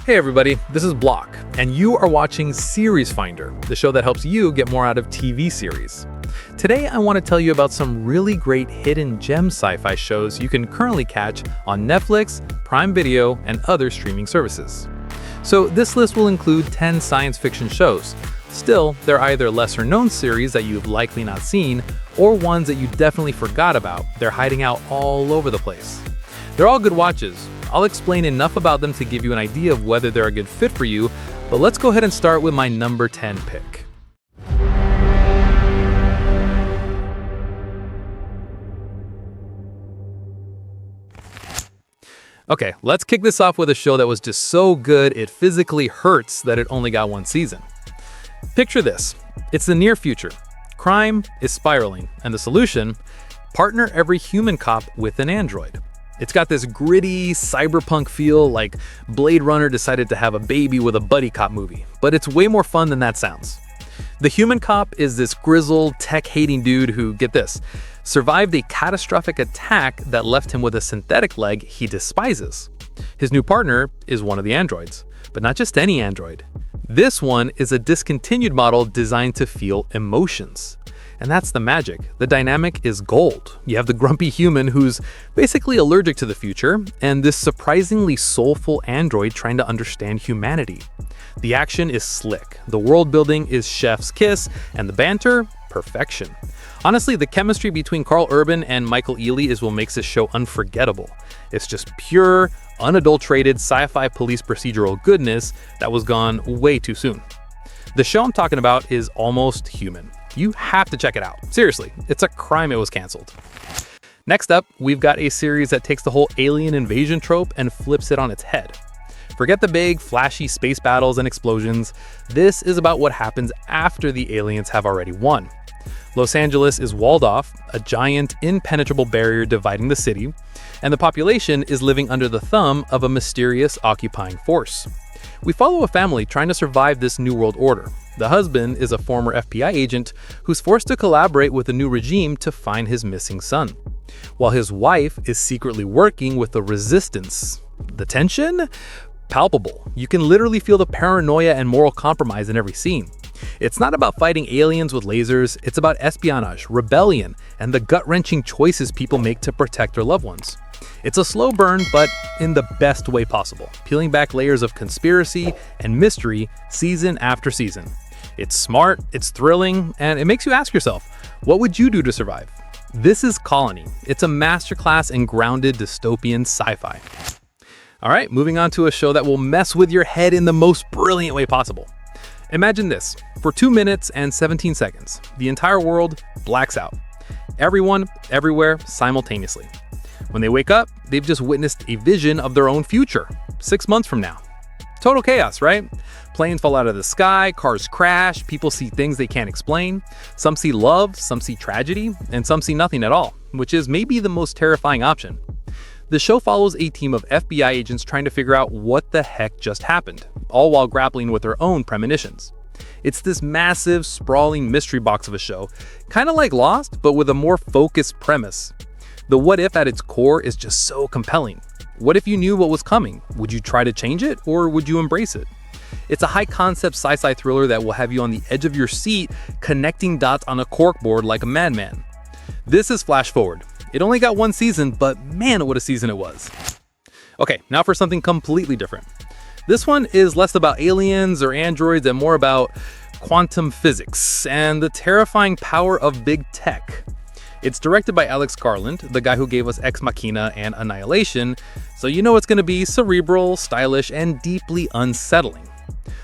Hey everybody, this is Block, and you are watching Series Finder, the show that helps you get more out of TV series. Today I want to tell you about some really great hidden gem sci-fi shows you can currently catch on Netflix, Prime Video, and other streaming services. So this list will include 10 science fiction shows. Still, they're either lesser-known series that you've likely not seen, or ones that you definitely forgot about. They're hiding out all over the place. They're all good watches. I'll explain enough about them to give you an idea of whether they're a good fit for you, but let's go ahead and start with my number 10 pick. Okay, let's kick this off with a show that was just so good it physically hurts that it only got one season. Picture this. It's the near future. Crime is spiraling, and the solution? Partner every human cop with an android. It's got this gritty, cyberpunk feel, like Blade Runner decided to have a baby with a buddy cop movie, but it's way more fun than that sounds. The human cop is this grizzled, tech-hating dude who, get this, survived a catastrophic attack that left him with a synthetic leg he despises. His new partner is one of the androids, but not just any android. This one is a discontinued model designed to feel emotions. And that's the magic. The dynamic is gold. You have the grumpy human who's basically allergic to the future, and this surprisingly soulful android trying to understand humanity. The action is slick, the world building is chef's kiss, and the banter, perfection. Honestly, the chemistry between Carl Urban and Michael Ealy is what makes this show unforgettable. It's just pure, unadulterated sci-fi police procedural goodness that was gone way too soon. The show I'm talking about is Almost Human. You have to check it out. Seriously, it's a crime it was canceled. Next up, we've got a series that takes the whole alien invasion trope and flips it on its head. Forget the big, flashy space battles and explosions. This is about what happens after the aliens have already won. Los Angeles is walled off, a giant, impenetrable barrier dividing the city, and the population is living under the thumb of a mysterious occupying force. We follow a family trying to survive this new world order. The husband is a former FBI agent who's forced to collaborate with the new regime to find his missing son, while his wife is secretly working with the resistance. The tension? Palpable. You can literally feel the paranoia and moral compromise in every scene. It's not about fighting aliens with lasers, it's about espionage, rebellion, and the gut-wrenching choices people make to protect their loved ones. It's a slow burn, but in the best way possible, peeling back layers of conspiracy and mystery season after season. It's smart, it's thrilling, and it makes you ask yourself, what would you do to survive? This is Colony. It's a masterclass in grounded dystopian sci-fi. All right, moving on to a show that will mess with your head in the most brilliant way possible. Imagine this. For 2 minutes and 17 seconds, the entire world blacks out. Everyone, everywhere, simultaneously. When they wake up, they've just witnessed a vision of their own future, 6 months from now. Total chaos, right? Planes fall out of the sky, cars crash, people see things they can't explain. Some see love, some see tragedy, and some see nothing at all, which is maybe the most terrifying option. The show follows a team of FBI agents trying to figure out what the heck just happened, all while grappling with their own premonitions. It's this massive, sprawling mystery box of a show, kind of like Lost, but with a more focused premise. The what if at its core is just so compelling. What if you knew what was coming? Would you try to change it, or would you embrace it? It's a high-concept sci-fi thriller that will have you on the edge of your seat, connecting dots on a corkboard like a madman. This is Flash Forward. It only got one season, but man, what a season it was. Okay, now for something completely different. This one is less about aliens or androids and more about quantum physics and the terrifying power of big tech. It's directed by Alex Garland, the guy who gave us Ex Machina and Annihilation, so you know it's going to be cerebral, stylish, and deeply unsettling.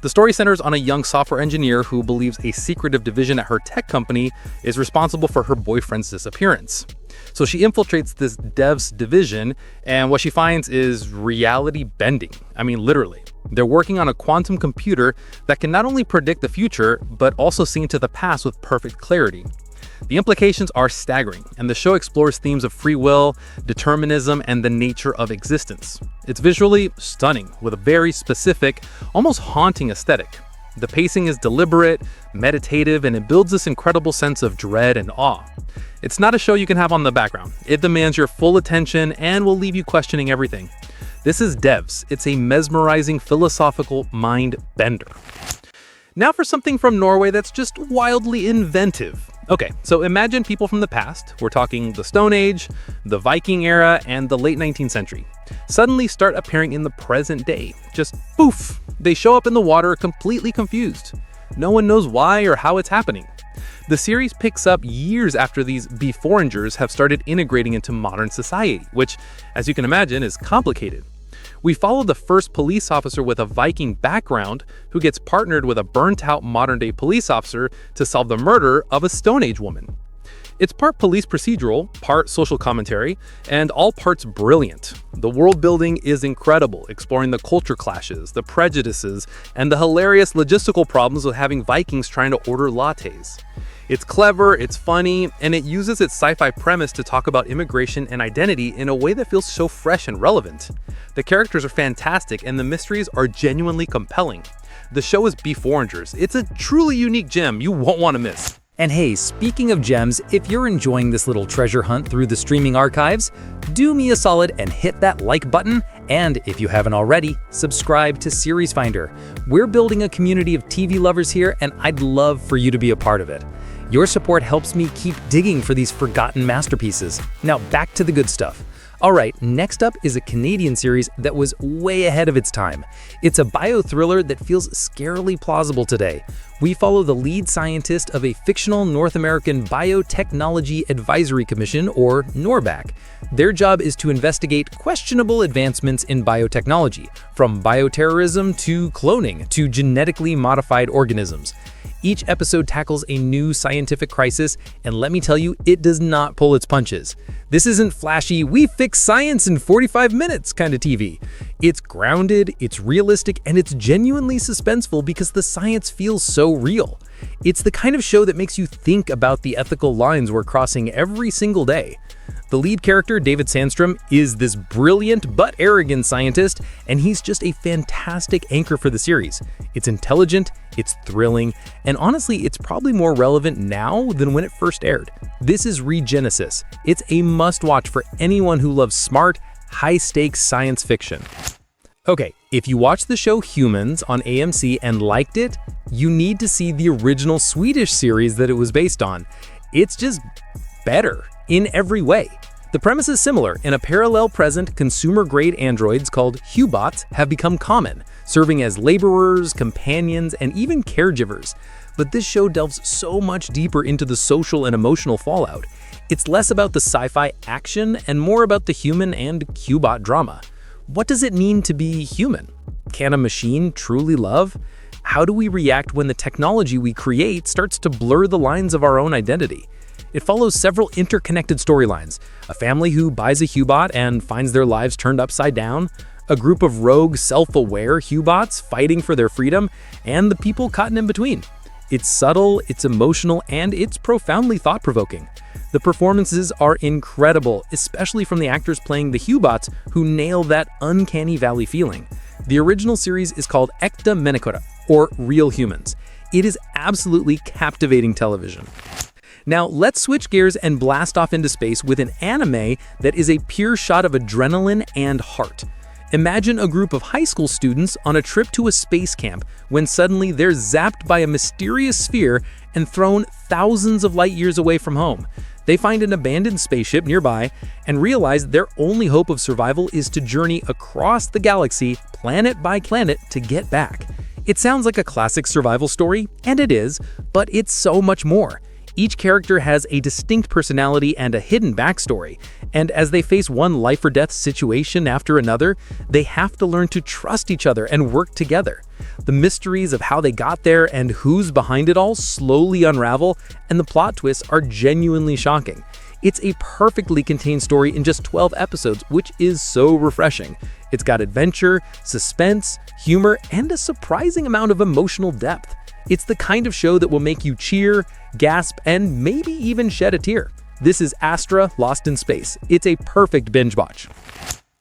The story centers on a young software engineer who believes a secretive division at her tech company is responsible for her boyfriend's disappearance. So she infiltrates this dev's division, and what she finds is reality bending. I mean, literally. They're working on a quantum computer that can not only predict the future, but also see into the past with perfect clarity. The implications are staggering, and the show explores themes of free will, determinism, and the nature of existence. It's visually stunning, with a very specific, almost haunting aesthetic. The pacing is deliberate, meditative, and it builds this incredible sense of dread and awe. It's not a show you can have on the background. It demands your full attention and will leave you questioning everything. This is Devs. It's a mesmerizing philosophical mind bender. Now for something from Norway that's just wildly inventive. Okay, so imagine people from the past, we're talking the Stone Age, the Viking era, and the late 19th century, suddenly start appearing in the present day. Just poof! They show up in the water completely confused. No one knows why or how it's happening. The series picks up years after these BEFOREIGNERS have started integrating into modern society, which, as you can imagine, is complicated. We follow the first police officer with a Viking background who gets partnered with a burnt-out modern-day police officer to solve the murder of a Stone Age woman. It's part police procedural, part social commentary, and all parts brilliant. The world building is incredible, exploring the culture clashes, the prejudices, and the hilarious logistical problems with having Vikings trying to order lattes. It's clever, it's funny, and it uses its sci-fi premise to talk about immigration and identity in a way that feels so fresh and relevant. The characters are fantastic, and the mysteries are genuinely compelling. The show is BEFOREIGNERS. It's a truly unique gem you won't want to miss. And hey, speaking of gems, if you're enjoying this little treasure hunt through the streaming archives, do me a solid and hit that like button, and if you haven't already, subscribe to Series Finder. We're building a community of TV lovers here, and I'd love for you to be a part of it. Your support helps me keep digging for these forgotten masterpieces. Now back to the good stuff. Alright, next up is a Canadian series that was way ahead of its time. It's a bio-thriller that feels scarily plausible today. We follow the lead scientist of a fictional North American Biotechnology Advisory Commission, or NORBAC. Their job is to investigate questionable advancements in biotechnology, from bioterrorism to cloning to genetically modified organisms. Each episode tackles a new scientific crisis, and let me tell you, it does not pull its punches. This isn't flashy, we fix science in 45 minutes kind of TV. It's grounded, it's realistic, and it's genuinely suspenseful because the science feels so real. It's the kind of show that makes you think about the ethical lines we're crossing every single day. The lead character, David Sandstrom, is this brilliant but arrogant scientist, and he's just a fantastic anchor for the series. It's intelligent, it's thrilling, and honestly, it's probably more relevant now than when it first aired. This is REGENESIS. It's a must-watch for anyone who loves smart, high-stakes science fiction. Okay, if you watched the show Humans on AMC and liked it, you need to see the original Swedish series that it was based on. It's just better in every way. The premise is similar. In a parallel present, consumer-grade androids called Hubots have become common, serving as laborers, companions, and even caregivers. But this show delves so much deeper into the social and emotional fallout. It's less about the sci-fi action and more about the human and Hubot drama. What does it mean to be human? Can a machine truly love? How do we react when the technology we create starts to blur the lines of our own identity? It follows several interconnected storylines: a family who buys a Hubot and finds their lives turned upside down, a group of rogue, self-aware Hubots fighting for their freedom, and the people caught in between. It's subtle, it's emotional, and it's profoundly thought-provoking. The performances are incredible, especially from the actors playing the Hubots who nail that uncanny valley feeling. The original series is called Äkta Människor, or Real Humans. It is absolutely captivating television. Now let's switch gears and blast off into space with an anime that is a pure shot of adrenaline and heart. Imagine a group of high school students on a trip to a space camp when suddenly they're zapped by a mysterious sphere and thrown thousands of light years away from home. They find an abandoned spaceship nearby and realize their only hope of survival is to journey across the galaxy, planet by planet, to get back. It sounds like a classic survival story, and it is, but it's so much more. Each character has a distinct personality and a hidden backstory, and as they face one life-or-death situation after another, they have to learn to trust each other and work together. The mysteries of how they got there and who's behind it all slowly unravel, and the plot twists are genuinely shocking. It's a perfectly contained story in just 12 episodes, which is so refreshing. It's got adventure, suspense, humor, and a surprising amount of emotional depth. It's the kind of show that will make you cheer, gasp, and maybe even shed a tear. This is ASTRA Lost in Space. It's a perfect binge watch.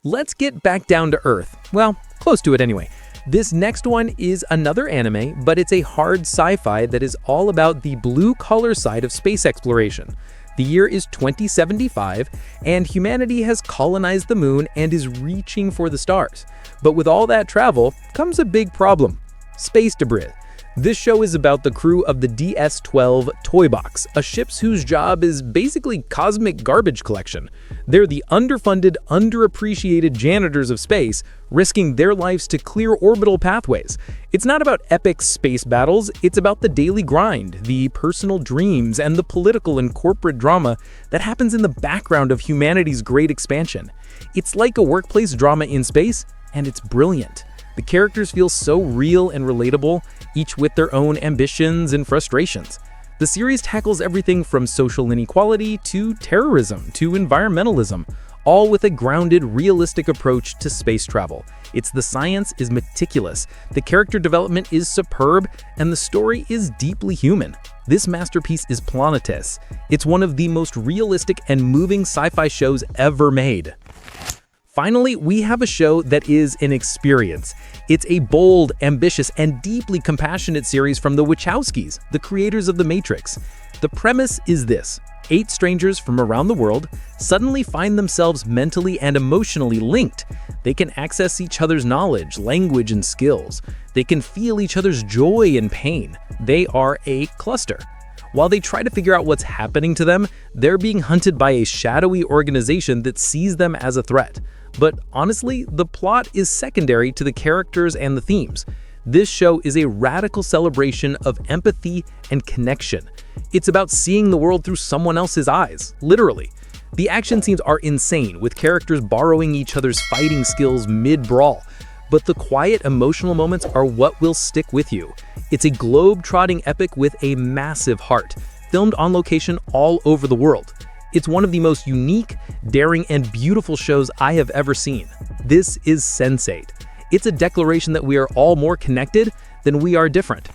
Let's get back down to Earth. Well, close to it anyway. This next one is another anime, but it's a hard sci-fi that is all about the blue-collar side of space exploration. The year is 2075, and humanity has colonized the moon and is reaching for the stars. But with all that travel comes a big problem: space debris. This show is about the crew of the DS-12 Toy Box, a ship whose job is basically cosmic garbage collection. They're the underfunded, underappreciated janitors of space, risking their lives to clear orbital pathways. It's not about epic space battles, it's about the daily grind, the personal dreams, and the political and corporate drama that happens in the background of humanity's great expansion. It's like a workplace drama in space, and it's brilliant. The characters feel so real and relatable, each with their own ambitions and frustrations. The series tackles everything from social inequality to terrorism to environmentalism, all with a grounded, realistic approach to space travel. The science is meticulous, the character development is superb, and the story is deeply human. This masterpiece is Planetes. It's one of the most realistic and moving sci-fi shows ever made. Finally, we have a show that is an experience. It's a bold, ambitious, and deeply compassionate series from the Wachowskis, the creators of The Matrix. The premise is this: 8 strangers from around the world suddenly find themselves mentally and emotionally linked. They can access each other's knowledge, language, and skills. They can feel each other's joy and pain. They are a cluster. While they try to figure out what's happening to them, they're being hunted by a shadowy organization that sees them as a threat. But honestly, the plot is secondary to the characters and the themes. This show is a radical celebration of empathy and connection. It's about seeing the world through someone else's eyes, literally. The action scenes are insane, with characters borrowing each other's fighting skills mid-brawl. But the quiet, emotional moments are what will stick with you. It's a globe-trotting epic with a massive heart, filmed on location all over the world. It's one of the most unique, daring, and beautiful shows I have ever seen. This is Sense8. It's a declaration that we are all more connected than we are different.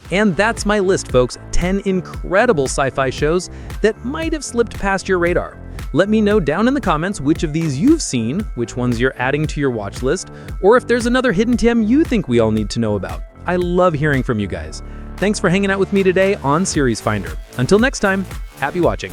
And that's my list, folks. 10 incredible sci-fi shows that might have slipped past your radar. Let me know down in the comments which of these you've seen, which ones you're adding to your watch list, or if there's another hidden gem you think we all need to know about. I love hearing from you guys. Thanks for hanging out with me today on Series Finder. Until next time, happy watching.